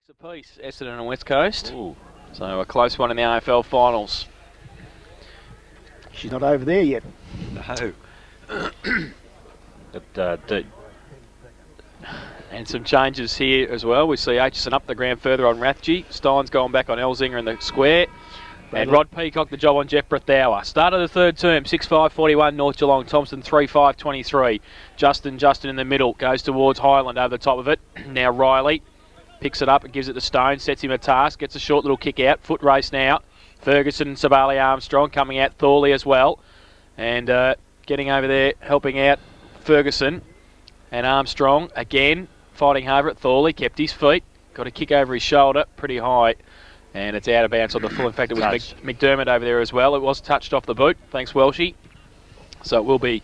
Apiece, Essendon and West Coast. Ooh. So a close one in the AFL finals. She's not over there yet. No. And some changes here as well. We see Aitchison up the ground further on Rathje. Stein's going back on Elzinger in the square. And Rod Peacock the job on Jeff Brathour. Start of the third term, 6.5.41 North Geelong. Thomson 3.5.23. Justin in the middle. Goes towards Highland over the top of it. Now Riley picks it up and gives it to Stone. Sets him a task. Gets a short little kick out. Foot race now. Ferguson and Sabali Armstrong coming out. Thorley as well. And getting over there, helping out Ferguson. And Armstrong again fighting over it. Thorley kept his feet. Got a kick over his shoulder pretty high. And it's out of bounds on the full. In fact, it was McDermott over there as well. It was touched off the boot. Thanks, Welshie. So it will be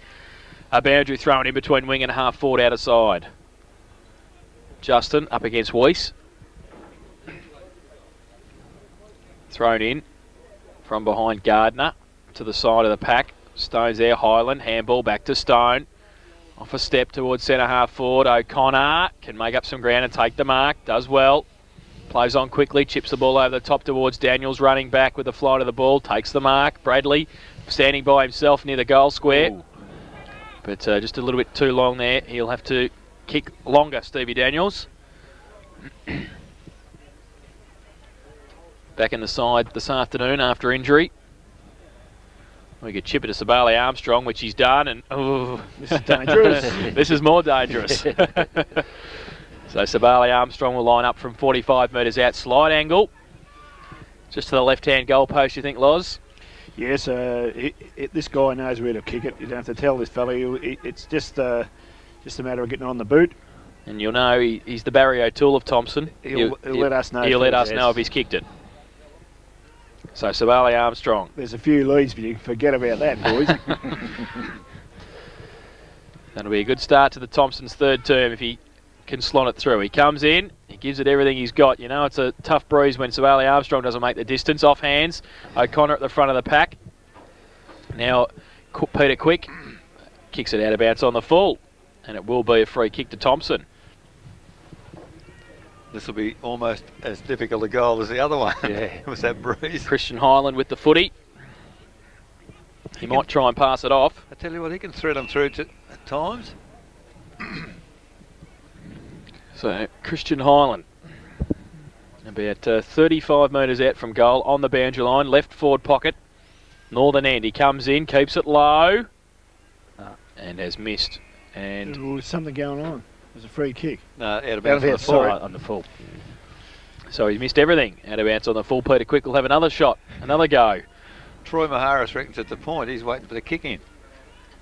a boundary thrown in between wing and half forward out of side. Justin up against Weiss. Thrown in from behind Gardner to the side of the pack. Stone's there. Highland. Handball back to Stone. Off a step towards centre half forward. O'Connor can make up some ground and take the mark. Does well. Plays on quickly, chips the ball over the top towards Daniels, running back with the flight of the ball, takes the mark. Bradley standing by himself near the goal square. Ooh. But just a little bit too long there. He'll have to kick longer, Stevie Daniels. Back in the side this afternoon after injury. We could chip it to Sabali Armstrong, which he's done, and this is dangerous. This is more dangerous. So Sabali Armstrong will line up from 45 metres out, slide angle. Just to the left-hand goal post, you think, Loz? Yes, this guy knows where to kick it. You don't have to tell this fella. It's just a matter of getting on the boot. And you'll know he's the Barry O'Toole of Thomson. He'll let us know. He'll let us know if he's kicked it. So Sabali Armstrong. There's a few leads, but you can forget about that, boys. That'll be a good start to the Thompson's third term if he can slot it through. He comes in, he gives it everything he's got. You know, it's a tough breeze when Sabali Armstrong doesn't make the distance. Off hands, O'Connor at the front of the pack. Now Peter Quick kicks it out of bounds on the full, and it will be a free kick to Thomson. This will be almost as difficult a goal as the other one. Yeah. It was that breeze. Christian Highland with the footy. He might try and pass it off. I tell you what, he can thread them through at times. So Christian Highland, about 35 metres out from goal on the boundary line, left forward pocket, northern end. He comes in, keeps it low, and has missed. And there's something going on. There's a free kick. No, out of bounds on the full. So he's missed everything. Out of bounds on the full. Peter Quick will have another shot, another go. Troy Maharis reckons at the point he's waiting for the kick in.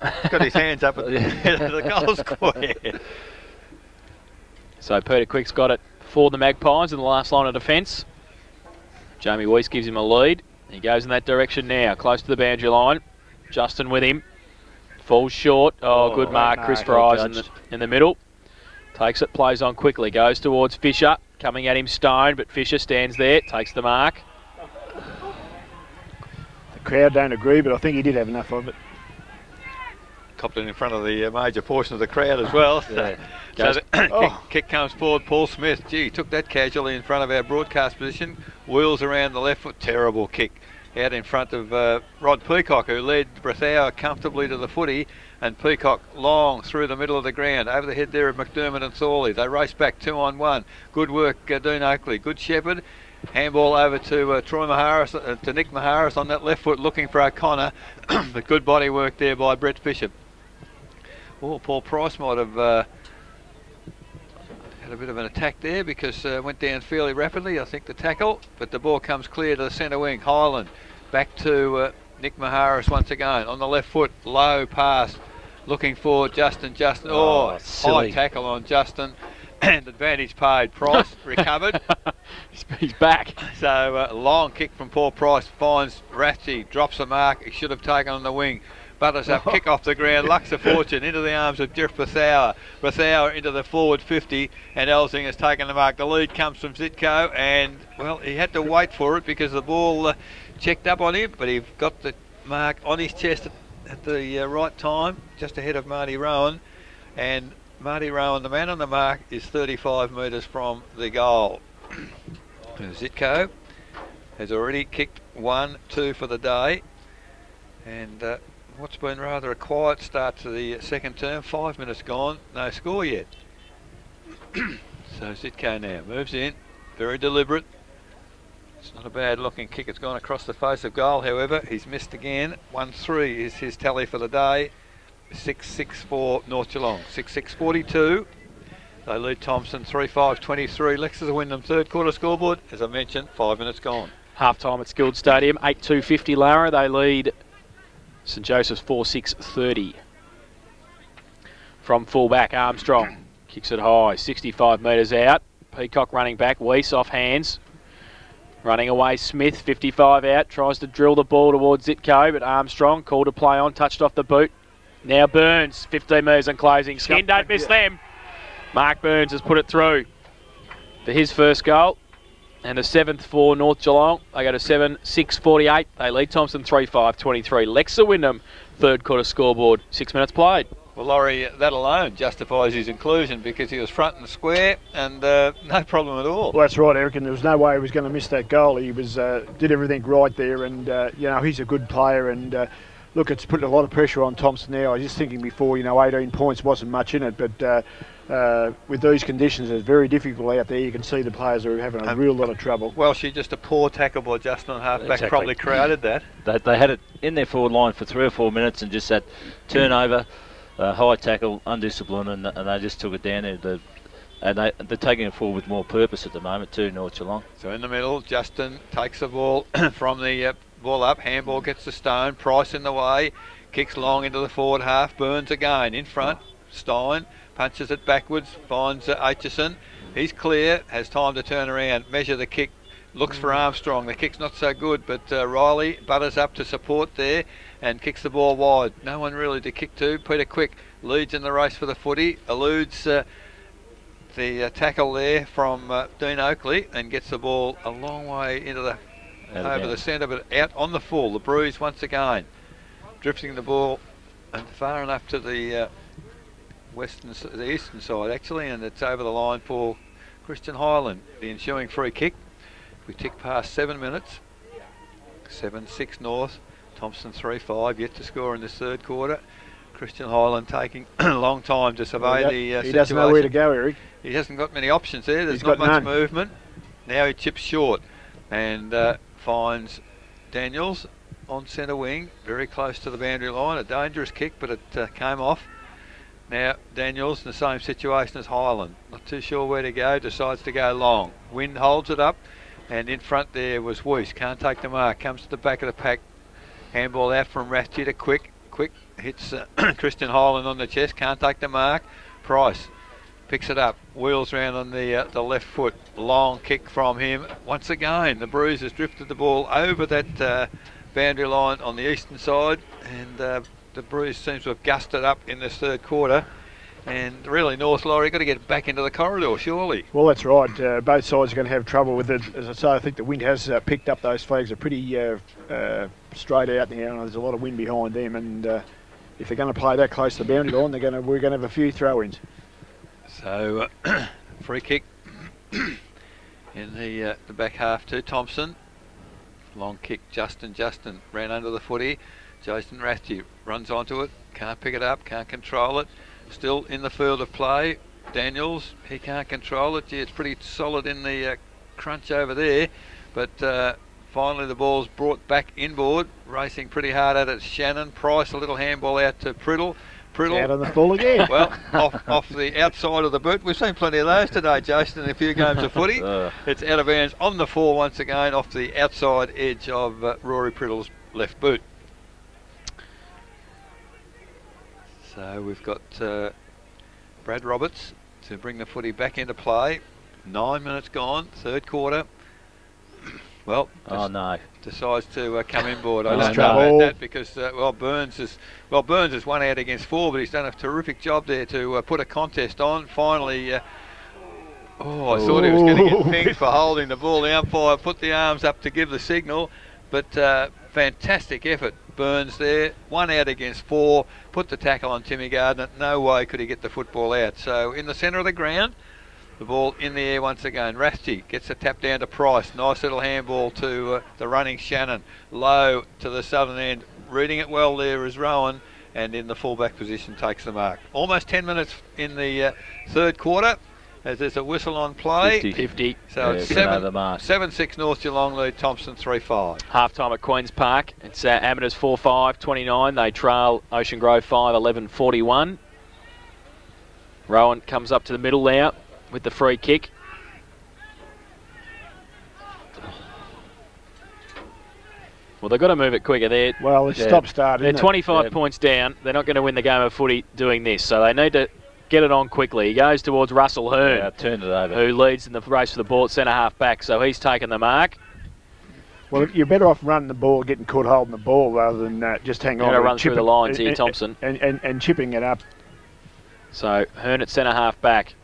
He's got his hands up at the head of the goal square. So Peter Quick's got it for the Magpies in the last line of defence. Jamie Weiss gives him a lead. He goes in that direction now, close to the boundary line. Justin with him. Falls short. Oh, good mark. Chris Fry's in the middle. Takes it, plays on quickly. Goes towards Fisher. Coming at him, Stone, but Fisher stands there, takes the mark. The crowd don't agree, but I think he did have enough of it. Copped it in front of the major portion of the crowd as well. Yeah. So the kick comes forward. Paul Smith, gee, took that casually in front of our broadcast position. Wheels around the left foot. Terrible kick out in front of Rod Peacock, who led Brathour comfortably to the footy. And Peacock long through the middle of the ground. Over the head there of McDermott and Thorley. They race back 2-on-1. Good work, Dean Oakley. Good Shepherd. Handball over to Troy Maharis, to Nick Maharis on that left foot looking for O'Connor. But good body work there by Brett Fisher. Oh, Paul Price might have had a bit of an attack there because went down fairly rapidly, I think, the tackle. But the ball comes clear to the centre wing. Highland back to Nick Maharis once again. On the left foot, low pass. Looking for Justin. Oh, high tackle on Justin. And advantage paid. Price recovered. He's back. So long kick from Paul Price. Finds Rathje. Drops the mark. He should have taken on the wing. Butters up, kick off the ground, Lux of Fortune into the arms of Jeff Brathour. Brathour into the forward 50, and Elzing has taken the mark. The lead comes from Zitko, and, well, he had to wait for it because the ball checked up on him, but he got the mark on his chest at the right time, just ahead of Marty Rowan. And Marty Rowan, the man on the mark, is 35 metres from the goal. Zitko has already kicked 1-2 for the day, and what's been rather a quiet start to the second term. 5 minutes gone, no score yet. So Zitko now moves in, very deliberate. It's not a bad looking kick. It's gone across the face of goal, however. He's missed again. 1-3 is his tally for the day. 6-6 for North Geelong. 6-6-42. They lead Thomson 3-5-23. Lexus Wyndham third quarter scoreboard. As I mentioned, 5 minutes gone. Half time at Skilled Stadium. 8-2-50 Lara. They lead St Joseph's 4-6-30. From fullback, Armstrong kicks it high. 65 metres out. Peacock running back. Weiss off hands. Running away, Smith, 55 out, tries to drill the ball towards Zitko, but Armstrong, called to play on, touched off the boot. Now Burns, 15 metres and closing. Skin, don't miss them. Mark Burns has put it through for his first goal. And the 7th for North Geelong. They go to 7-6-48. They lead Thomson 3-5-23. Lexa Wyndham, third quarter scoreboard, 6 minutes played. Well, Laurie, that alone justifies his inclusion because he was front and square and no problem at all. Well, that's right, Eric, and there was no way he was going to miss that goal. He was did everything right there, and you know, he's a good player. And look, it's putting a lot of pressure on Thomson now. I was just thinking before, you know, 18 points wasn't much in it, but with these conditions, it's very difficult out there. You can see the players are having a real lot of trouble. Well, just a poor tackle by Justin halfback exactly. Probably created that. They had it in their forward line for 3 or 4 minutes, and just that turnover. High tackle, undisciplined, and they just took it down there. And they're taking it forward with more purpose at the moment too, North Geelong. So in the middle, Justin takes the ball from the ball up, handball gets the stone, Price in the way, kicks long into the forward half, Burns again in front, Stein punches it backwards, finds Aitchison, he's clear, has time to turn around, measure the kick, looks for Armstrong, the kick's not so good, but Riley butters up to support there and kicks the ball wide. No one really to kick to. Peter Quick leads in the race for the footy, eludes the tackle there from Dean Oakley and gets the ball a long way into the over the centre, but out on the full. The Breeze once again drifting the ball far enough to the the eastern side actually, and it's over the line for Christian Highland. The ensuing free kick. We tick past 7 minutes. 7-6 North. Thomson 3-5, yet to score in this third quarter. Christian Highland taking a long time to survey the situation. He doesn't know where to go, Eric. He hasn't got many options there. There's not much movement. Now he chips short and finds Daniels on centre wing, very close to the boundary line. A dangerous kick, but it came off. Now Daniels in the same situation as Highland. Not too sure where to go, decides to go long. Wind holds it up, and in front there was Weiss. Can't take the mark, comes to the back of the pack. Handball out from Rathje to Quick. Quick hits Christian Highland on the chest. Can't take the mark. Price picks it up. Wheels round on the left foot. Long kick from him. Once again, the Breeze has drifted the ball over that boundary line on the eastern side. And the Breeze seems to have gusted up in this third quarter. And really, North Laurie got to get back into the corridor, surely. Well, that's right. Both sides are going to have trouble with it. As I say, I think the wind has picked up. Those flags are pretty straight out now, and there's a lot of wind behind them. And if they're going to play that close to the boundary line, we're going to have a few throw-ins. So, free kick in the back half to Thomson. Long kick, Justin ran under the footy. Jason Rathje runs onto it, can't pick it up, can't control it. Still in the field of play. Daniels, he can't control it. Gee, it's pretty solid in the crunch over there. But finally the ball's brought back inboard. Racing pretty hard at it. Shannon. Price, a little handball out to Priddle. Out on the full again. Well, off the outside of the boot. We've seen plenty of those today, Jason, in a few games of footy. It's out of bounds on the full once again off the outside edge of Rory Priddle's left boot. So we've got Brad Roberts to bring the footy back into play. 9 minutes gone, third quarter. Well, decides to come inboard. I don't know about that because Burns is one out against 4, but he's done a terrific job there to put a contest on. Finally, I thought he was going to get pinged for holding the ball. The umpire put the arms up to give the signal, but fantastic effort. Burns there, 1 out against 4, put the tackle on Timmy Gardner. No way could he get the football out. So in the centre of the ground, The ball in the air once again. Rathje gets a tap down to Price. Nice little handball to the running Shannon. Low to the southern end. Reading it well there is Rowan. And in the fullback position takes the mark. Almost 10 minutes in the third quarter. As there's a whistle on play. 50. So it's 7-6 North Geelong lead Thomson 3-5. Half time at Queen's Park. It's Amateurs 4-5, 29. They trail Ocean Grove 5-11, 41. Rowan comes up to the middle now with the free kick. Well, they've got to move it quicker. Well, it's stop-start, They're 25 points down. They're not going to win the game of footy doing this, so they need to get it on quickly. He goes towards Russell Hearn, turned it over, who leads in the race for the ball at centre-half back, so he's taken the mark. Well, you're better off running the ball, getting caught holding the ball, rather than just hang on. Run through the lines here, Thomson. And chipping it up. So Hearn at centre-half back.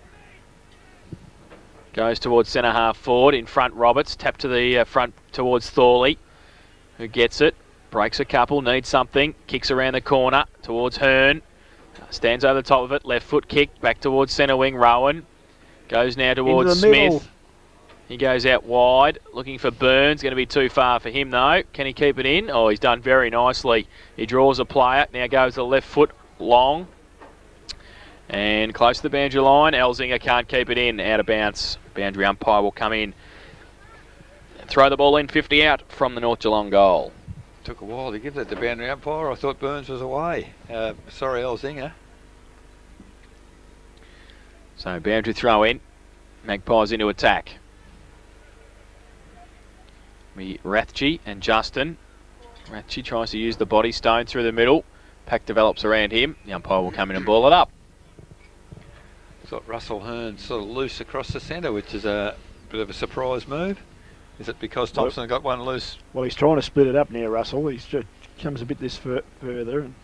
Goes towards centre-half forward, in front Roberts, tap to the front towards Thorley, who gets it, breaks a couple, needs something, kicks around the corner towards Hearn, stands over the top of it, left foot kick, back towards centre wing, Rowan, goes now towards Smith. He goes out wide, looking for Burns, going to be too far for him though. Can he keep it in? Oh, he's done very nicely. He draws a player, now goes the left foot long, and close to the boundary line. Elzinger can't keep it in, out of bounds. Boundary umpire will come in and throw the ball in, 50 out from the North Geelong goal. Took a while to give that to boundary umpire. I thought Burns was away. Sorry, Elzinger. So boundary throw in. Magpies into attack. Rathje and Justin. Rathje tries to use the body stone through the middle. Pack develops around him. The umpire will come in and ball it up. Got Russell Hearn sort of loose across the centre, which is a bit of a surprise move. Is it because Thomson got one loose? Well, he's trying to split it up near Russell. He comes a bit this further. And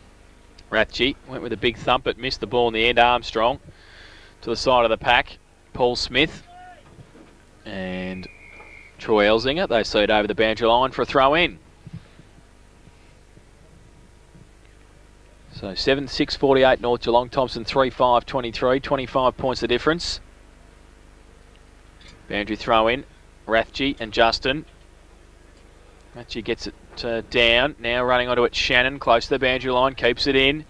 Rathje went with a big thump, but missed the ball in the end. Armstrong to the side of the pack. Paul Smith and Troy Elzinger. They see it over the boundary line for a throw in. So 7-6-48 North Geelong. Thomson 3-5-23. 25 points the difference. Boundary throw in. Rathje and Justin. Rathje gets it down. Now running onto it, Shannon, close to the boundary line, keeps it in.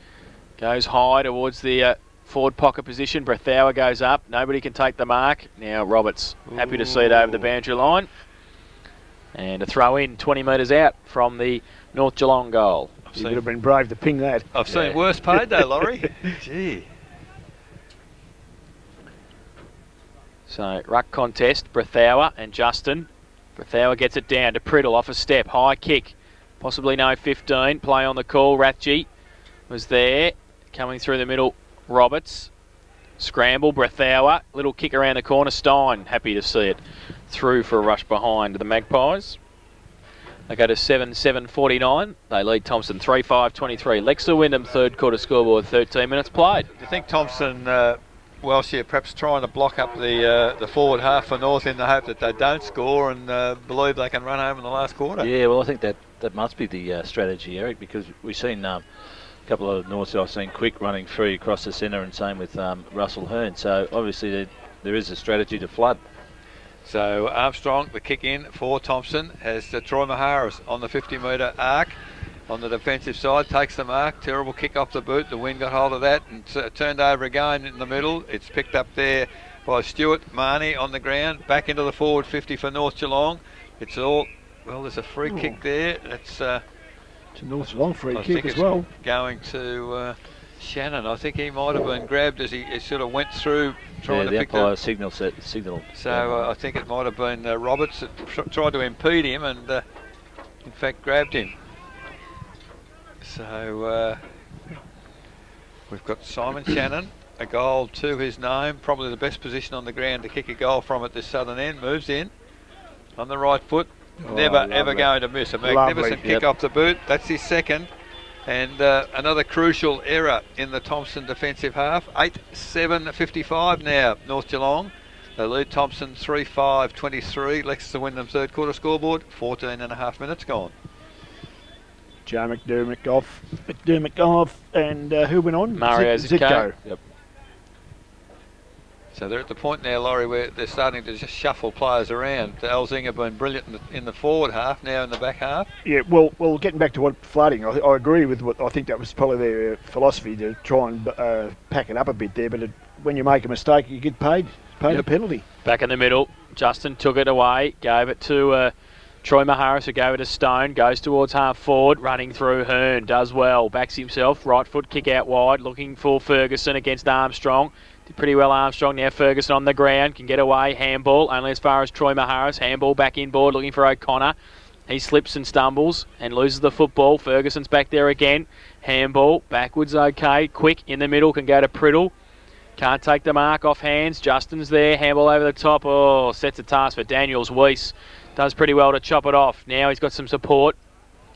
Goes high towards the forward pocket position. Brethauer goes up. Nobody can take the mark. Now Roberts, happy to see it over the boundary line. And a throw in 20 metres out from the North Geelong goal. You would have been brave to ping that. I've seen worse paid though, Laurie. Gee. So, ruck contest, Brethauer and Justin. Brethauer gets it down to Priddle off a step. High kick. Possibly no 15. Play on the call. Rathje was there. Coming through the middle, Roberts. Scramble, Brethauer. Little kick around the corner. Stein, happy to see it. Through for a rush behind the Magpies. They go to 7-7-49. They lead Thomson 3-5-23. Lexa Wyndham, third quarter scoreboard, 13 minutes played. Do you think Thomson, Welsh here, perhaps trying to block up the forward half for North in the hope that they don't score and believe they can run home in the last quarter? Yeah, well, I think that must be the strategy, Eric, because we've seen a couple of Norths I've seen quick running free across the centre, and same with Russell Hearn. So obviously there is a strategy to flood. So Armstrong, the kick in for Thomson, has Troy Maharis on the 50-metre arc on the defensive side, takes the mark. Terrible kick off the boot. The wind got hold of that and turned over again in the middle. It's picked up there by Stewart. Marnie on the ground, back into the forward 50 for North Geelong. It's all, well, there's a free kick there. That's it's a North Geelong free kick as well. Going to Shannon. I think he might have been grabbed as he sort of went through trying to pick the signal. So I think it might have been Roberts that tried to impede him and in fact grabbed him. So we've got Simon Shannon, a goal to his name, probably the best position on the ground to kick a goal from at this southern end. Moves in on the right foot, never ever going to miss. A magnificent kick off the boot. That's his second. And another crucial error in the Thomson defensive half. 8-7-55 now, North Geelong. They lead Thomson 3-5-23. Leicester Wyndham third quarter scoreboard, 14.5 minutes gone. Joe McDermott off, and who went on? Mario Zitko. Yep. So they're at the point now, Laurie, where they're starting to just shuffle players around. Elzinga have been brilliant in the forward half, now in the back half. Yeah, well, getting back to what flooding, I agree with what I think that was probably their philosophy, to try and pack it up a bit there. But when you make a mistake, you get paid a penalty. Back in the middle, Justin took it away, gave it to Troy Maharis, who gave it to Stone, goes towards half forward, running through Hearn, does well, backs himself, right foot kick out wide, looking for Ferguson against Armstrong. Did pretty well Armstrong, now Ferguson on the ground, can get away, handball, only as far as Troy Maharis, handball back inboard, looking for O'Connor. He slips and stumbles and loses the football. Ferguson's back there again, handball, backwards okay, quick, in the middle, can go to Priddle. Can't take the mark off hands, Justin's there, handball over the top, oh, sets a task for Daniels. Weiss does pretty well to chop it off. Now he's got some support.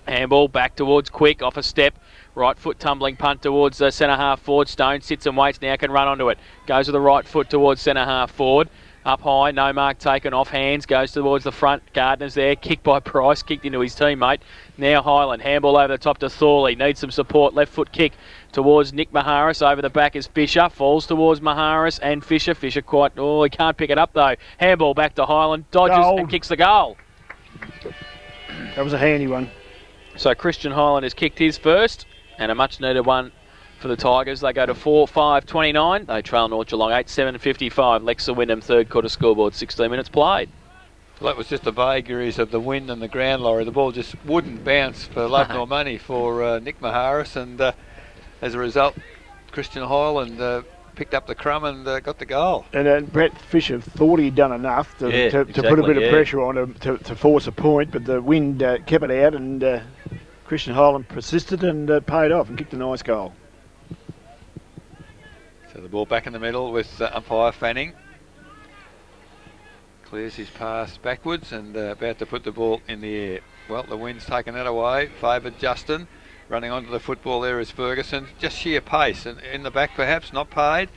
Handball back towards Quick, off a step. Right foot tumbling punt towards the centre half forward. Stone sits and waits, now can run onto it. Goes with the right foot towards centre half forward. Up high, no mark taken, off hands, goes towards the front. Gardner's there, kicked by Price, kicked into his teammate. Now Highland, handball over the top to Thorley, needs some support, left foot kick towards Nick Maharis, over the back is Fisher, falls towards Maharis and Fisher. Fisher quite, oh, he can't pick it up though. Handball back to Highland, dodges and kicks the goal. That was a handy one. So Christian Highland has kicked his first, and a much needed one for the Tigers. They go to 4-5-29. They trail North Geelong 8-7-55. Lexa Wyndham, third quarter scoreboard, 16 minutes played. Well, that was just the vagaries of the wind and the ground, Laurie. The ball just wouldn't bounce for love nor money for Nick Maharis, and as a result, Christian Highland picked up the crumb and got the goal. And Brett Fisher thought he'd done enough to put a bit of pressure on him to force a point, but the wind kept it out, and Christian Highland persisted and paid off and kicked a nice goal. So the ball back in the middle with umpire Fanning. Clears his pass backwards and about to put the ball in the air. Well, the wind's taken that away, favoured Justin. Running onto the football there is Ferguson. Just sheer pace, and in the back perhaps, not paid.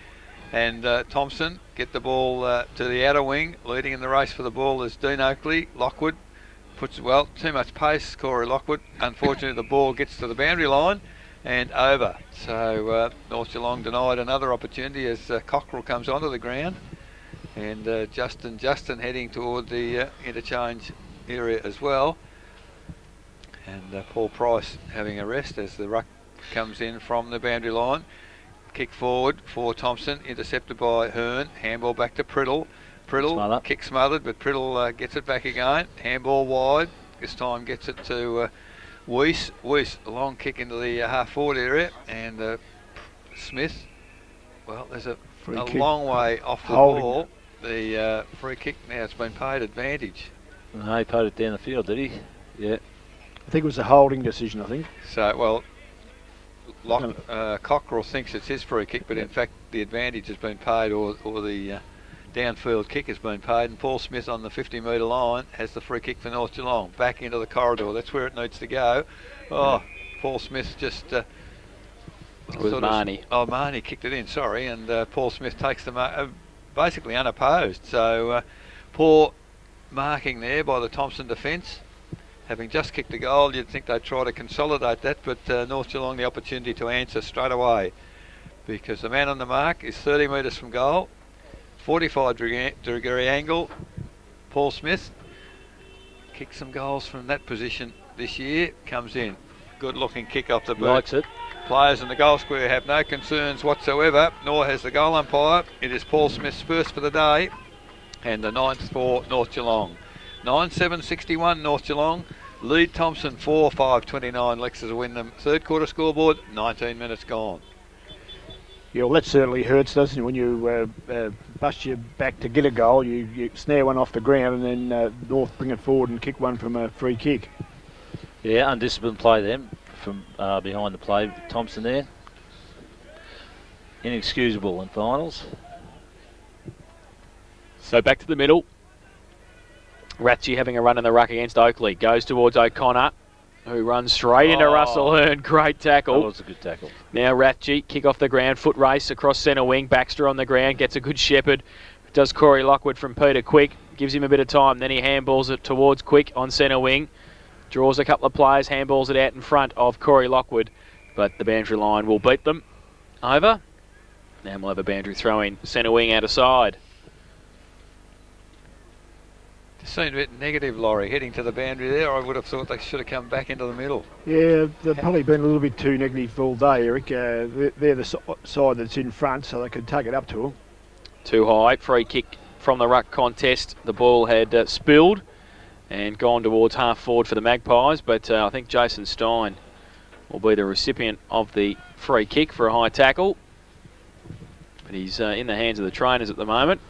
And Thomson get the ball to the outer wing. Leading in the race for the ball is Dean Oakley. Lockwood puts, well, too much pace, Corey Lockwood. Unfortunately, the ball gets to the boundary line and over. So North Geelong denied another opportunity as Cockrell comes onto the ground. And Justin heading toward the interchange area as well. And Paul Price having a rest as the ruck comes in from the boundary line. Kick forward for Thomson, intercepted by Hearn. Handball back to Priddle. Priddle, kick smothered, but Priddle gets it back again. Handball wide. This time gets it to Weiss. Weiss, a long kick into the half-forward area. And Smith, well, there's a long way off the ball. The free kick now, it's been paid advantage. No, he paid it down the field, did he? Yeah. I think it was a holding decision, I think. So, well, Cockrell thinks it's his free kick, but in fact the advantage has been paid, or the downfield kick has been paid, and Paul Smith on the 50-metre line has the free kick for North Geelong. Back into the corridor, that's where it needs to go. Oh, Paul Smith just... Marnie. Marnie kicked it in, sorry, and Paul Smith takes the basically unopposed. So poor marking there by the Thomson defence. Having just kicked a goal, you'd think they'd try to consolidate that, but North Geelong the opportunity to answer straight away, because the man on the mark is 30 metres from goal, 45-degree angle. Paul Smith kicked some goals from that position this year, comes in. Good looking kick off the boot. Likes it. Players in the goal square have no concerns whatsoever, nor has the goal umpire. It is Paul Smith's first for the day, and the ninth for North Geelong. 9-7-61 North Geelong. Lead Thomson 4-5-29. Lexus Wyndham. Third quarter scoreboard, 19 minutes gone. Yeah, well, that certainly hurts, doesn't it? When you bust your back to get a goal, you snare one off the ground, and then North bring it forward and kick one from a free kick. Yeah, undisciplined play then from behind the play. Thomson there. Inexcusable in finals. So back to the middle. Ratchie having a run in the ruck against Oakley. Goes towards O'Connor, who runs straight into Russell Hearn. Great tackle. That was a good tackle. Now Ratchie, kick off the ground, foot race across centre wing. Baxter on the ground, gets a good shepherd. Does Corey Lockwood from Peter Quick. Gives him a bit of time. Then he handballs it towards Quick on centre wing. Draws a couple of players, handballs it out in front of Corey Lockwood. But the boundary line will beat them. Over. Now we'll have a boundary throw in. Centre wing out of side. Seemed a bit negative, Laurie, heading to the boundary there. I would have thought they should have come back into the middle. Yeah, they've probably been a little bit too negative all day, Eric. They're the side that's in front, so they could take it up to them. Too high. Free kick from the ruck contest. The ball had spilled and gone towards half forward for the Magpies, but I think Jason Stein will be the recipient of the free kick for a high tackle. But he's in the hands of the trainers at the moment.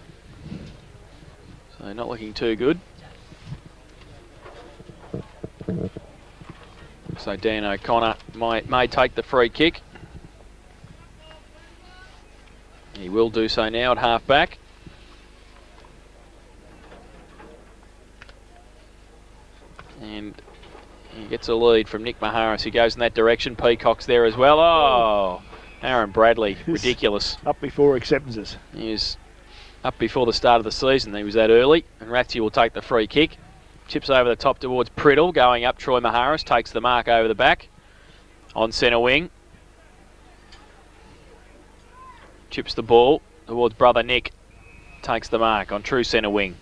So not looking too good. So Dan O'Connor may take the free kick. He will do so now at half back. And he gets a lead from Nick Maharis. He goes in that direction. Peacock's there as well. Oh, Aaron Bradley, ridiculous. Up before acceptances. He was up before the start of the season. He was that early. And Ratsy will take the free kick. Chips over the top towards Priddle. Going up, Troy Maharis takes the mark over the back. On centre wing. Chips the ball towards brother Nick. Takes the mark on true centre wing.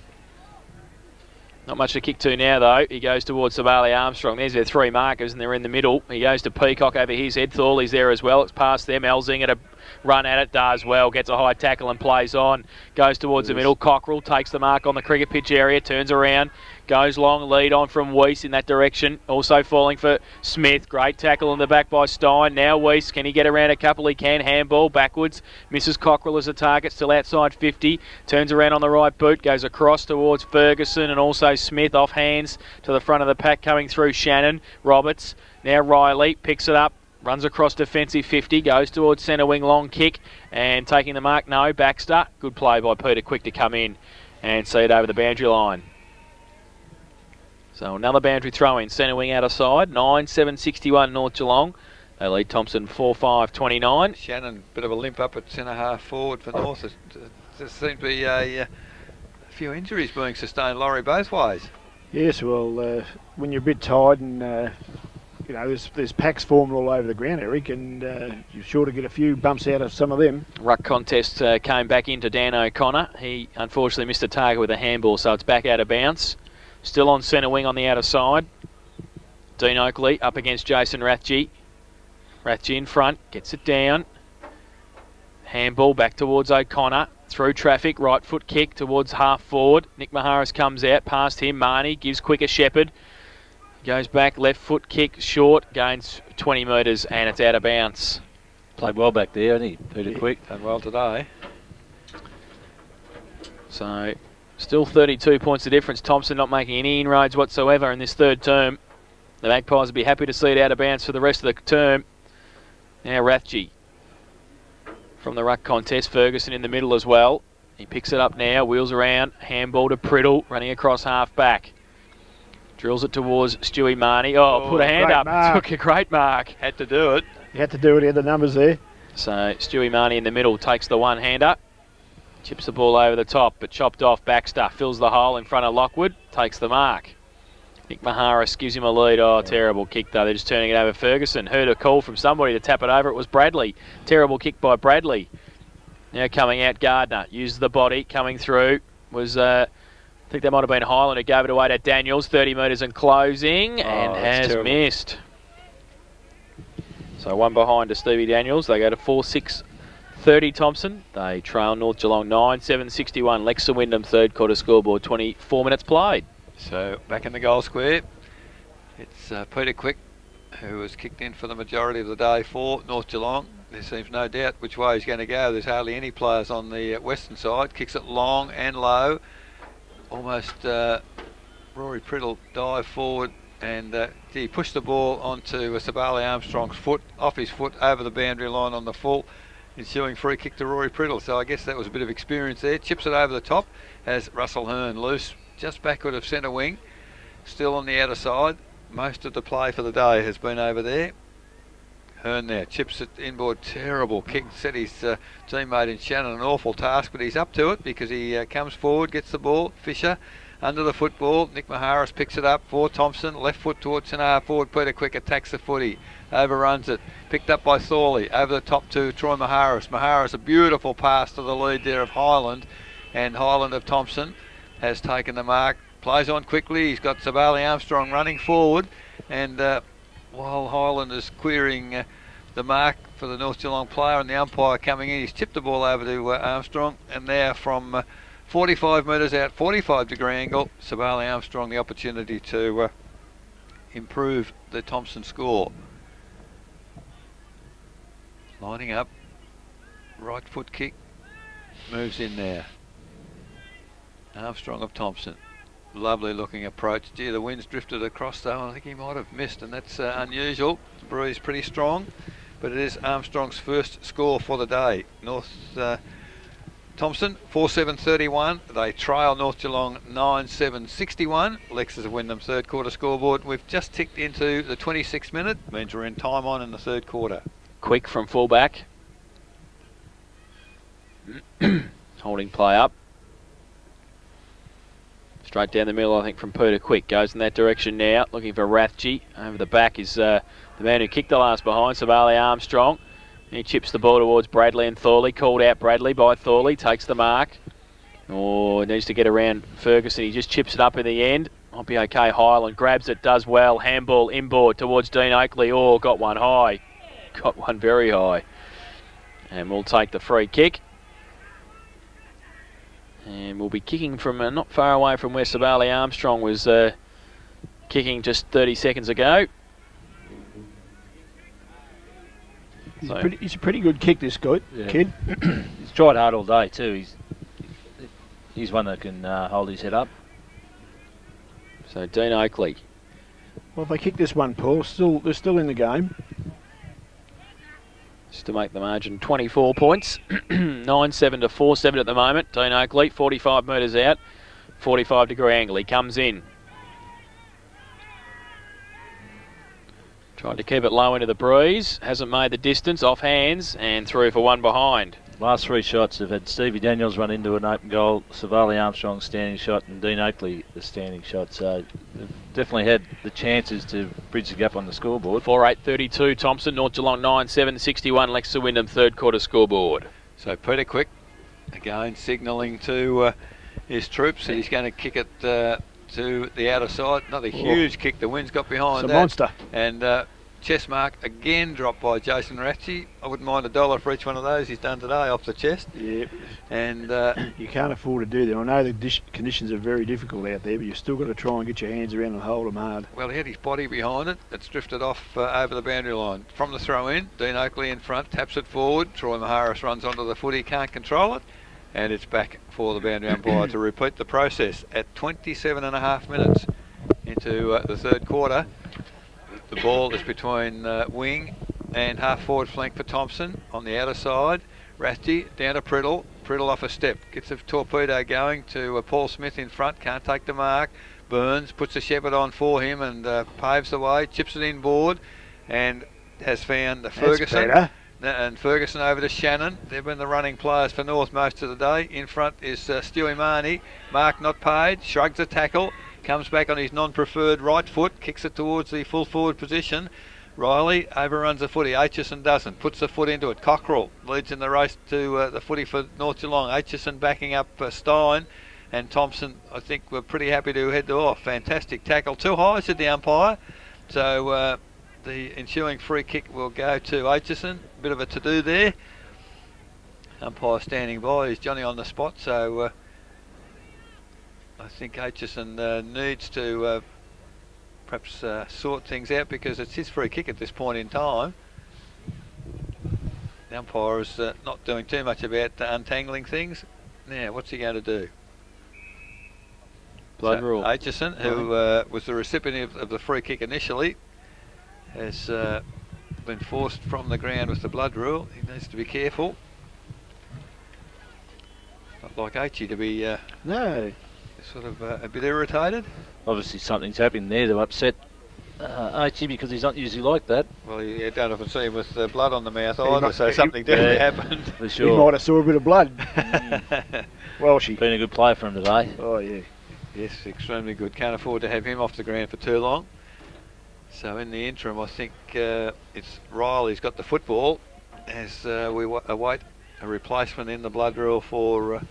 Not much to kick to now, though. He goes towards Savali Armstrong. There's their three markers, and they're in the middle. He goes to Peacock over his head. Thorley's there as well. It's past them. Elzinger to run at it. Does well. Gets a high tackle and plays on. Goes towards the middle. Cockrell takes the mark on the cricket pitch area. Turns around. Goes long. Lead on from Weiss in that direction. Also falling for Smith. Great tackle in the back by Stein. Now Weiss. Can he get around a couple? He can. Handball backwards. Misses Cockrell as a target. Still outside 50. Turns around on the right boot. Goes across towards Ferguson and also Smith off hands to the front of the pack coming through Shannon. Roberts. Now Riley picks it up. Runs across defensive 50. Goes towards centre wing long kick. And taking the mark. No. Baxter. Good play by Peter Quick to come in and see it over the boundary line. So another boundary throw in, centre wing out of side, 9-7-61 North Geelong. They lead Thomson 4-5-29. Shannon, bit of a limp up at centre half forward for North. There seems to be a few injuries being sustained, Laurie, both ways. Yes, well, when you're a bit tired and you know there's packs formed all over the ground, Eric, and you're sure to get a few bumps out of some of them. Ruck contest came back into Dan O'Connor. He unfortunately missed a target with a handball, so it's back out of bounds. Still on centre wing on the outer side. Dean Oakley up against Jason Rathje. Rathje in front, gets it down. Handball back towards O'Connor. Through traffic, right foot kick towards half forward. Nick Maharis comes out, past him. Marnie gives Quick a shepherd. Goes back, left foot kick, short, gains 20 metres and it's out of bounds. Played well back there, hasn't he, Peter Quick? Done well today. So still 32 points of difference. Thomson not making any inroads whatsoever in this third term. The Magpies will be happy to see it out of bounds for the rest of the term. Now Rathje from the ruck contest. Ferguson in the middle as well. He picks it up now, wheels around, handball to Priddle, running across half back. Drills it towards Stewie Marnie. Oh, put a hand up. Mark. Took a great mark. Had to do it. You had to do it, he had the numbers there. So Stewie Marnie in the middle takes the one-hander. Chips the ball over the top, but chopped off. Baxter fills the hole in front of Lockwood, takes the mark. Nick Maharis gives him a lead. Oh, terrible kick though. They're just turning it over. Ferguson heard a call from somebody to tap it over. It was Bradley. Terrible kick by Bradley. Now coming out, Gardner uses the body coming through. Was I think that might have been Highland who gave it away to Daniels. 30 metres and closing, and has terrible. Missed. So one behind to Stevie Daniels. They go to 4-6-30 Thomson. They trail North Geelong 9-7-61. Lexa Wyndham third quarter scoreboard. 24 minutes played. So back in the goal square, it's Peter Quick who was kicked in for the majority of the day for North Geelong. There seems no doubt which way he's going to go. There's hardly any players on the western side. Kicks it long and low. Almost Rory Priddle dive forward and he pushed the ball onto Sabali Armstrong's foot, off his foot, over the boundary line on the full. Ensuing free kick to Rory Priddle. So I guess that was a bit of experience there. Chips it over the top as Russell Hearn loose just backward of centre wing. Still on the outer side. Most of the play for the day has been over there. Hearn there chips it inboard. Terrible kick. Set his teammate in Shannon an awful task, but he's up to it because he comes forward, gets the ball. Fisher Under the football, Nick Maharis picks it up for Thomson. Left foot towards centre forward. Peter Quick attacks the footy. Overruns it. Picked up by Thorley. Over the top to Troy Maharis. Maharis, a beautiful pass to the lead there of Highland. And Highland of Thomson has taken the mark. Plays on quickly. He's got Sabali Armstrong running forward. And while Highland is querying the mark for the North Geelong player and the umpire coming in, he's tipped the ball over to Armstrong. And now from 45 metres out, 45 degree angle, Sabali Armstrong the opportunity to improve the Thomson score. Lining up, right foot kick, moves in there. Armstrong of Thomson, lovely looking approach. Gee, the wind's drifted across though, I think he might have missed, and that's unusual. The breeze pretty strong, but it is Armstrong's first score for the day. North Thomson 4-7-31. They trail North Geelong 9-7-61. Lexus Wyndham third quarter scoreboard. We've just ticked into the 26th minute. Means we're in time on in the third quarter. Quick from fullback. Holding play up. Straight down the middle, I think, from Peter Quick. Goes in that direction now. Looking for Rathje. Over the back is the man who kicked the last behind, Sabali Armstrong. He chips the ball towards Bradley and Thorley. Called out Bradley by Thorley. Takes the mark. Oh, needs to get around Ferguson. He just chips it up in the end. Might be okay. Highland grabs it, does well. Handball inboard towards Dean Oakley. Oh, got one high. Got one very high. And we'll take the free kick. And we'll be kicking from not far away from where Sabali Armstrong was kicking just 30 seconds ago. He's a pretty good kick, this kid. He's tried hard all day too. He's one that can hold his head up. So Dean Oakley. Well, if they kick this one, Paul, they're still in the game. Just to make the margin 24 points. 9-7 to 4-7 at the moment. Dean Oakley, 45 metres out. 45 degree angle. He comes in. Tried to keep it low into the breeze. Hasn't made the distance. Off hands and through for one behind. Last three shots have had Stevie Daniels run into an open goal, Savali Armstrong standing shot, and Dean Oakley a standing shot. So they've definitely had the chances to bridge the gap on the scoreboard. 4-8-32 Thomson, North Geelong 9-7-61, Lexus Wyndham third quarter scoreboard. So Peter Quick again signalling to his troops that he's going to kick it to the outer side. Not a huge kick, the wind's got behind it's that. a monster. And chest mark again dropped by Jason Rathje. I wouldn't mind $1 for each one of those he's done today off the chest. Yep. And you can't afford to do that. I know the conditions are very difficult out there, but you've still got to try and get your hands around and hold them hard. well, he had his body behind it. It's drifted off over the boundary line. From the throw in, Dean Oakley in front, taps it forward. Troy Maharis runs onto the footy, can't control it. And it's back for the boundary umpire to repeat the process at 27.5 minutes into the third quarter. The ball is between wing and half forward flank for Thomson on the outer side. Rathje down to Priddle. Priddle off a step. Gets a torpedo going to Paul Smith in front. Can't take the mark. Burns puts a shepherd on for him and paves the way. Chips it inboard and has found Ferguson. And Ferguson over to Shannon. They've been the running players for North most of the day. In front is Stewie Marnie. Mark not paid. Shrugs a tackle. Comes back on his non-preferred right foot. Kicks it towards the full forward position. Riley overruns the footy. Aitchison doesn't. Puts the foot into it. Cockrell leads in the race to the footy for North Geelong. Aitchison backing up Stein. And Thomson, I think, were pretty happy to head off. Fantastic tackle. Too high, said the umpire. So the ensuing free kick will go to Aitchison. Bit of a to-do there. Umpire standing by. Is Johnny on the spot? So I think Aitchison needs to perhaps sort things out because it's his free kick at this point in time. The umpire is not doing too much about untangling things. Now, what's he going to do? Blood rule. Aitchison, who was the recipient of the free kick initially, has been forced from the ground with the blood rule. He needs to be careful. Not like Aichi to be No. sort of a bit irritated. Obviously something's happened there to upset Aichi because he's not usually like that. Well, you don't often see him with blood on the mouth either, so something definitely happened. For sure. He might have saw a bit of blood. Well, Been a good play for him today. Oh, yeah. Yes, extremely good. Can't afford to have him off the ground for too long. So in the interim, I think it's Riley's got the football as we await a replacement in the blood rule for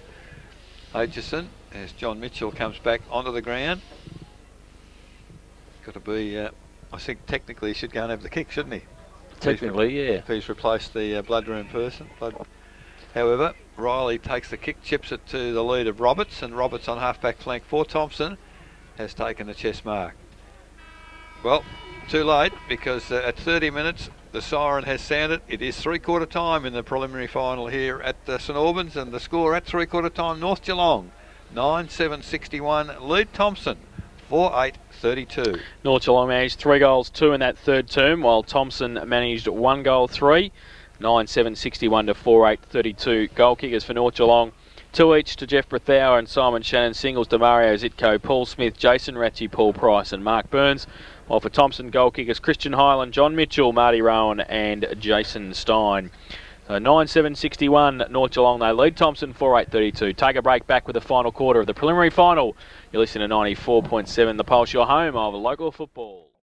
Aitchison, as John Mitchell comes back onto the ground. Got to be, I think technically he should go and have the kick, shouldn't he? Technically, yeah. If he's replaced the blood room person. However, Riley takes the kick, chips it to the lead of Roberts, and Roberts on half-back flank for Thomson has taken the chest mark. Well, too late, because at 30 minutes the siren has sounded. It is three-quarter time in the preliminary final here at St Albans, and the score at three-quarter time, North Geelong 9-7-61, lead Thomson 4-8-32. North Geelong managed 3 goals, 2 in that third term, while Thomson managed 1 goal, 3. 9-7-61 to 4-8-32. Goal kickers for North Geelong, 2 each to Jeff Brethauer and Simon Shannon. Singles to Mario Zitko, Paul Smith, Jason Ratchie, Paul Price and Mark Burns. While for Thomson, goal kickers Christian Hyland, John Mitchell, Marty Rowan and Jason Stein. So 9-7-61 North Geelong. They lead Thomson 4-8-32. Take a break, back with the final quarter of the preliminary final. You're listening to 94.7 The Pulse, your home of local football.